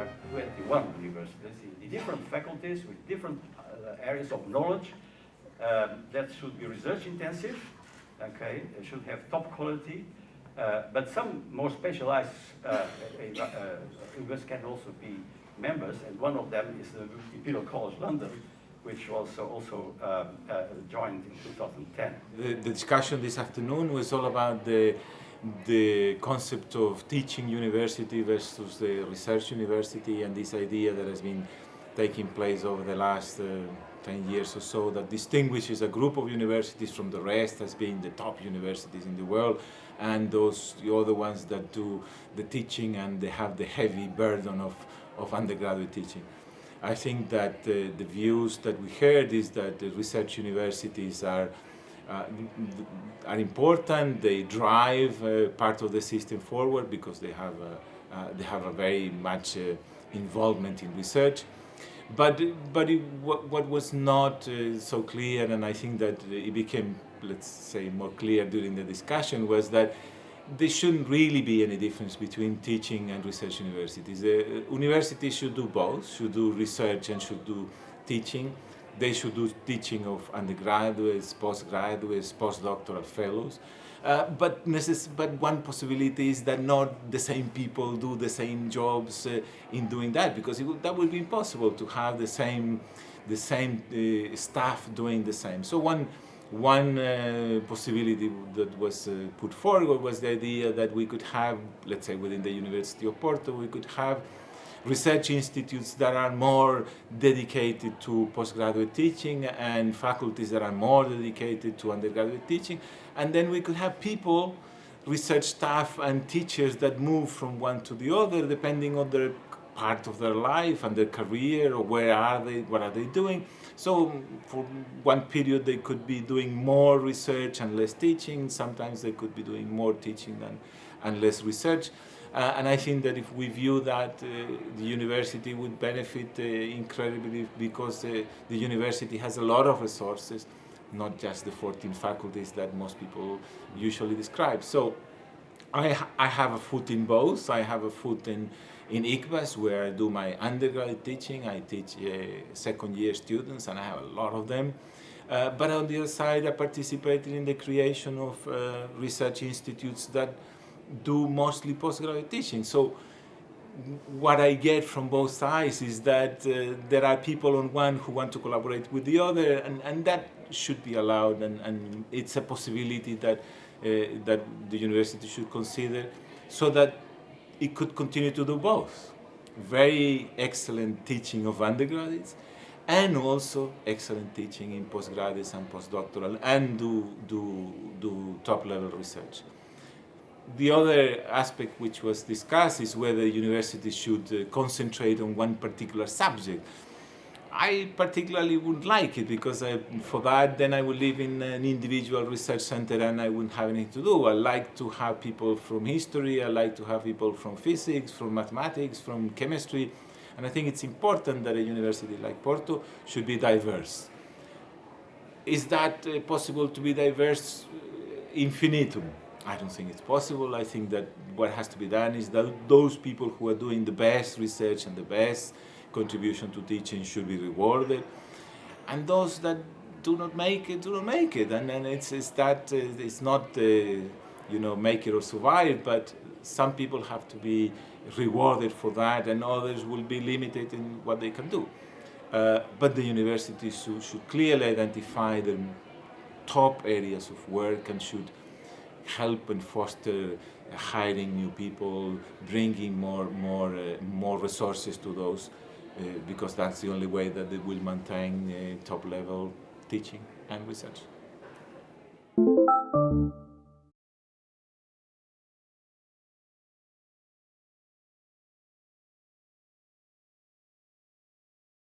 are 21 universities in different faculties with different areas of knowledge that should be research intensive, okay, it should have top quality, but some more specialized universities can also be members, and one of them is the Imperial College London, which was also joined in 2010. The discussion this afternoon was all about the concept of teaching university versus the research university, and this idea that has been taking place over the last 10 years or so that distinguishes a group of universities from the rest as being the top universities in the world, and those the other ones that do the teaching and they have the heavy burden of undergraduate teaching. I think that the views that we heard is that the research universities are important. They drive part of the system forward because they have a very much involvement in research. But what was not so clear, and I think that it became, let's say, more clear during the discussion, was that there shouldn't really be any difference between teaching and research universities. Universities should do both, should do research and should do teaching. They should do teaching of undergraduates, postgraduates, postdoctoral fellows. But one possibility is that not the same people do the same jobs in doing that, because that would be impossible to have the same staff doing the same. So one possibility that was put forward was the idea that we could have, let's say within the University of Porto, we could have research institutes that are more dedicated to postgraduate teaching and faculties that are more dedicated to undergraduate teaching. And then we could have people, research staff and teachers that move from one to the other depending on their part of their life and their career, or where are they, what are they doing. So for one period they could be doing more research and less teaching. Sometimes they could be doing more teaching and less research. And I think that if we view that, the university would benefit incredibly, because the university has a lot of resources, not just the 14 faculties that most people usually describe. So I have a foot in both. I have a foot in ICBAS, where I do my undergraduate teaching. I teach second-year students, and I have a lot of them. But on the other side, I participated in the creation of research institutes that do mostly postgraduate teaching. So what I get from both sides is that there are people on one who want to collaborate with the other, and that should be allowed, and it's a possibility that the university should consider, so that it could continue to do both. Very excellent teaching of undergraduates, and also excellent teaching in postgraduates and postdoctoral, and do top-level research. The other aspect which was discussed is whether universities should concentrate on one particular subject. I particularly wouldn't like it, because for that then I would live in an individual research center and I wouldn't have anything to do. I like to have people from history, I like to have people from physics, from mathematics, from chemistry, and I think it's important that a university like Porto should be diverse. Is that possible to be diverse infinitum? I don't think it's possible. I think that what has to be done is that those people who are doing the best research and the best contribution to teaching should be rewarded, and those that do not make it, do not make it. And then it's not make it or survive, but some people have to be rewarded for that, and others will be limited in what they can do. But the universities should clearly identify the top areas of work and should help and foster hiring new people, bringing more resources to those, because that's the only way that they will maintain top-level teaching and research.